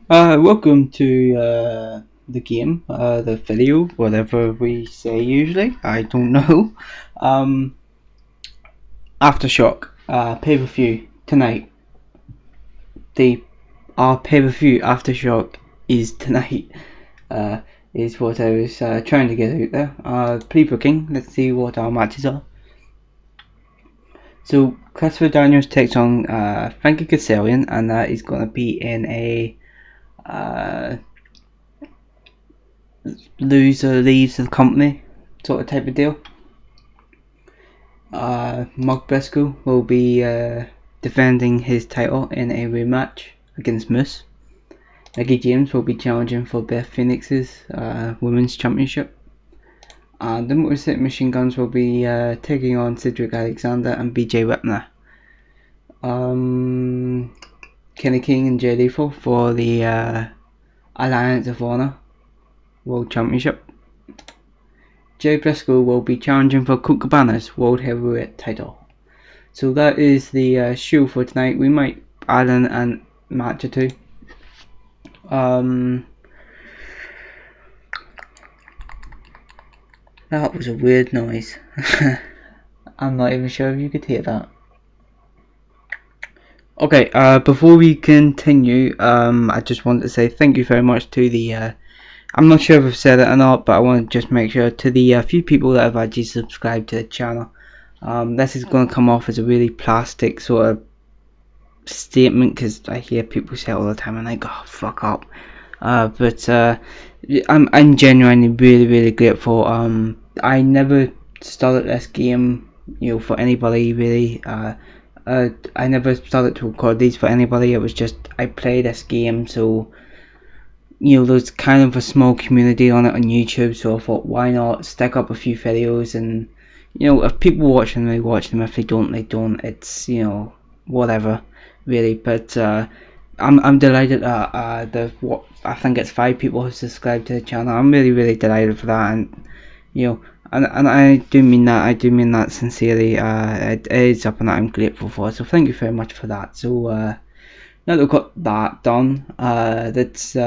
Welcome to the game, the video, whatever we say usually. I don't know. Um, Aftershock, pay-per-view tonight. The Our pay-per-view Aftershock is tonight. Uh, is what I was trying to get out there. Pre-booking. Let's see what our matches are. So Christopher Daniels takes on Frankie Kazarian, and that is going to be in a uh, loser leaves the company sort of type of deal. Mark Briscoe will be defending his title in a rematch against Moose. Mickey James will be challenging for Beth Phoenix's Women's Championship. And the Motor City Machine Guns will be taking on Cedric Alexander and BJ Whitmer. Kenny King and Jay Lethal for the Alliance of Honor World Championship. Jay Briscoe will be challenging for Colt Cabana's World Heavyweight title. So that is the show for tonight. We might add in a match or two. That was a weird noise. I'm not even sure if you could hear that. Okay, before we continue, I just want to say thank you very much to the I'm not sure if I've said it or not, but I want to just make sure to the few people that have actually subscribed to the channel. This is going to come off as a really plastic sort of statement because I hear people say it all the time and I go, oh, fuck up. But I'm genuinely really grateful. I never started this game, for anybody really. I never started to record these for anybody. It was just I play this game, so there's kind of a small community on it on YouTube. So I thought, why not stick up a few videos, and if people watch them, they watch them. If they don't, they don't. It's whatever really. But I'm delighted that I think it's 5 people who subscribed to the channel. I'm really delighted for that, and and I do mean that. I do mean that sincerely. It is something that I'm grateful for. So thank you very much for that. So now that we've got that done, that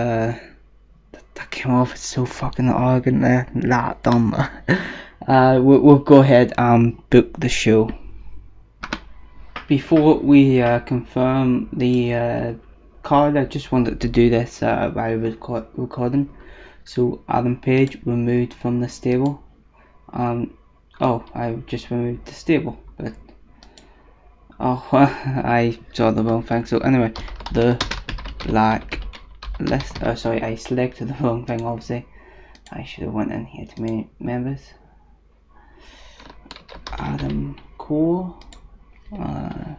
came off so fucking arrogant there. That done. We'll go ahead and book the show. Before we confirm the card, I just wanted to do this while recording. So Adam Page removed from the stable. I just removed the stable, but I saw the wrong thing. So anyway, the black list. Sorry, I selected the wrong thing. Obviously, I should have went in here to members. Adam Cole. And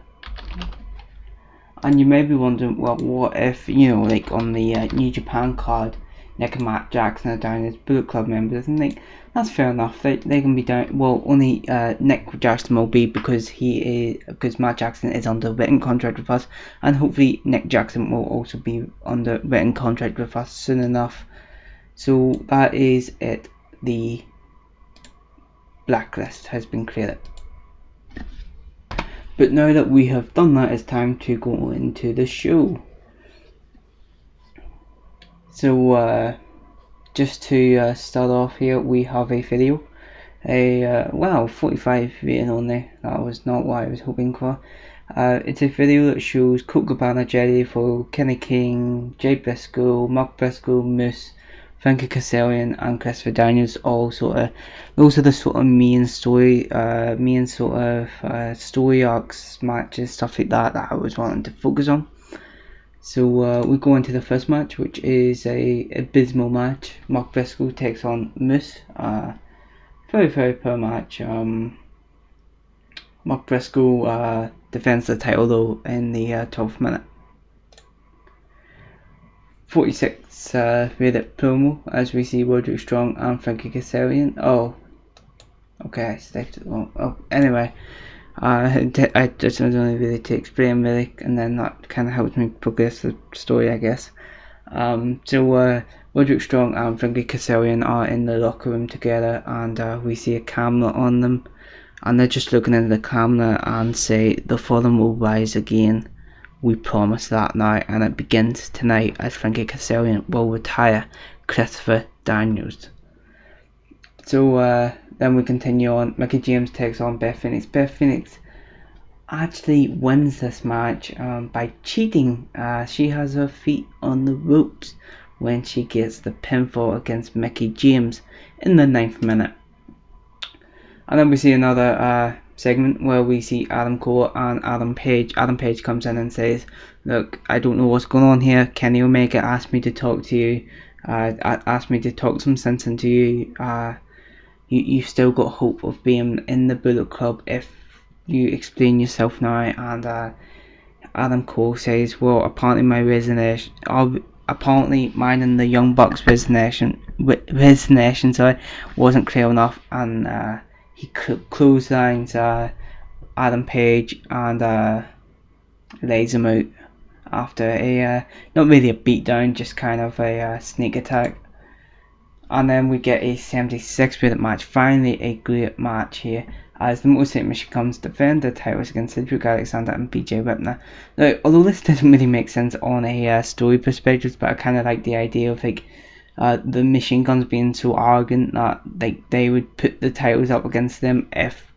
you may be wondering, well, what if like on the New Japan card, Nick and Matt Jackson are down as Bullet Club members, and that's fair enough. They can be down. Well, only Nick Jackson will be because Matt Jackson is under written contract with us, and hopefully Nick Jackson will also be under written contract with us soon enough. So that is it. The blacklist has been created. But now that we have done that, it's time to go into the show. So just to start off here, we have a video. 45 rating only. That was not what I was hoping for. It's a video that shows Colt Cabana, Jerry for Kenny King, Jay Briscoe, Mark Briscoe, Moose, Frankie Kazarian, and Christopher Daniels. All those are the sort of main story arcs, matches, stuff like that I was wanting to focus on. So we go into the first match, which is a abysmal match. Mark Briscoe takes on Moose. Very poor match. Mark Briscoe defends the title though in the 12th minute. 46 rated promo as we see Roderick Strong and Frankie Kazarian. Oh, okay, I selected it wrong. Oh, anyway, I just don't really to explain really, and then that kind of helps me progress the story, I guess. So Roderick Strong and Frankie Kazarian are in the locker room together, and we see a camera on them, and they're just looking into the camera and say the fallen will rise again. we promise that now, and it begins tonight as Frankie Kazarian will retire Christopher Daniels. So then we continue on. Mickie James takes on Beth Phoenix. Beth Phoenix actually wins this match by cheating. She has her feet on the ropes when she gets the pinfall against Mickie James in the 9th minute. And then we see another segment where we see Adam Cole and Adam Page. Adam Page comes in and says, "Look, I don't know what's going on here. Kenny Omega asked me to talk to you. Asked me to talk some sense into you. You've still got hope of being in the Bullet Club if you explain yourself now." And Adam Cole says, "Well, apparently mine and the Young Bucks resignation wasn't clear enough," and he clotheslines Adam Page and lays him out after a not really a beatdown, just kind of a sneak attack. And then we get a 76-minute match. Finally, a great match here, as the Motor City Machine comes defend the titles against Cedric Alexander and BJ Whitner. Now, although this doesn't really make sense on a story perspective, but I kind of like the idea of like the Machine Guns being so arrogant that like they would put the titles up against them if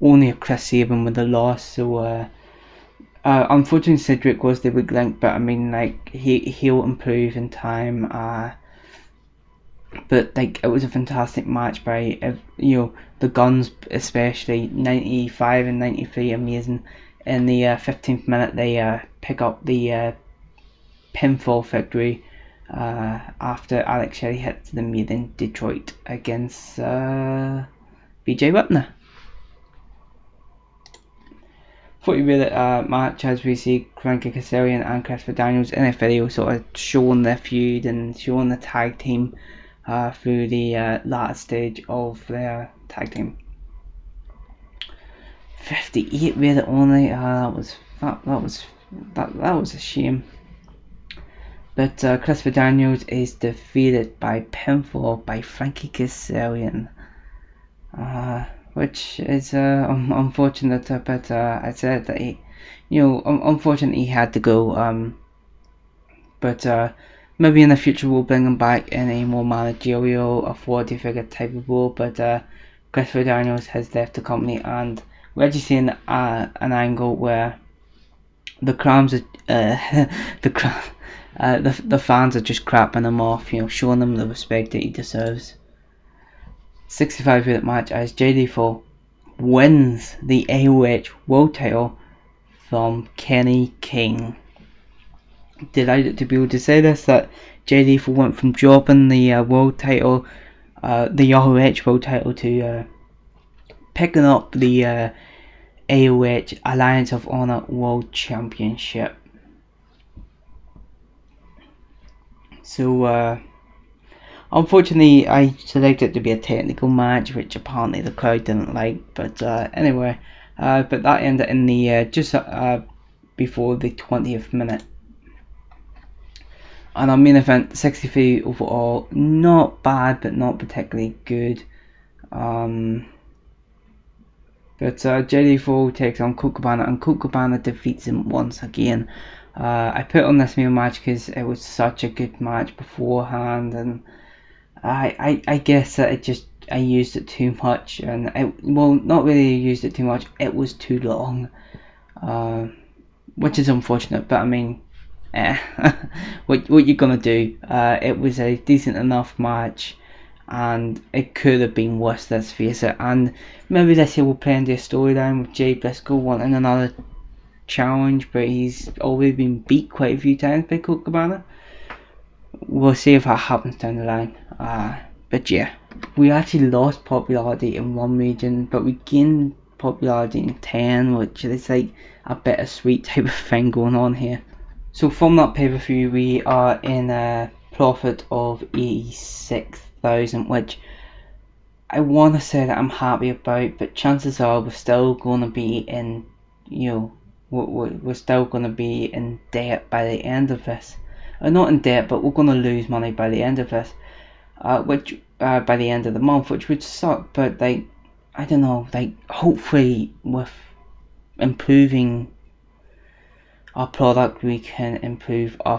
only if Chris Sabin would have lost. So unfortunately, Cedric was the weak link, but I mean, like he'll improve in time. But like it was a fantastic match by the Guns, especially 95 and 93, amazing. In the 15th minute, they pick up the pinfall victory after Alex Shelley hits the Made in Detroit against BJ Whitner. 40-minute match as we see Frankie Kazarian and Christopher Daniels in a video sort of showing their feud and showing the tag team through the last stage of their tag team. 58 rated only. That was a shame. But Christopher Daniels is defeated by pinfall by Frankie Kazarian, which is unfortunate. But I said that unfortunately he had to go. But maybe in the future we'll bring him back in a more managerial, authority figure type of role. But Christopher Daniels has left the company, and we're actually seeing an angle where the crowds the fans are just crapping him off, showing him the respect that he deserves. 65-minute match as Jay Lethal wins the ROH World Title from Kenny King. Delighted to be able to say this, that Jay Lethal went from dropping the world title, the ROH World Title, to picking up the ROH Alliance of Honor World Championship. So unfortunately I selected it to be a technical match, which apparently the crowd didn't like, but anyway, but that ended in the just before the 20th minute. And our main event, 63 overall, not bad but not particularly good. But Jay Lethal takes on Colt Cabana, and Colt Cabana defeats him once again. I put on this main match because it was such a good match beforehand, and I guess that I used it too much, and not really used it too much, it was too long, which is unfortunate, but I mean, what you gonna do? It was a decent enough match, and it could have been worse, let's face it. And maybe this year we'll play into a storyline with Jay Briscoe wanting another challenge, but he's already been beat quite a few times by Colt Cabana. We'll see if that happens down the line. But yeah, we actually lost popularity in one region, but we gained popularity in 10, which is like a bittersweet type of thing going on here. So from that pay-per-view, we are in a profit of 86,000, which I want to say that I'm happy about, but chances are we're still going to be in, we're still going to be in debt by the end of this. Not in debt, but we're going to lose money by the end of this, which by the end of the month, which would suck. But like, I don't know, like hopefully with improving our product, we can improve our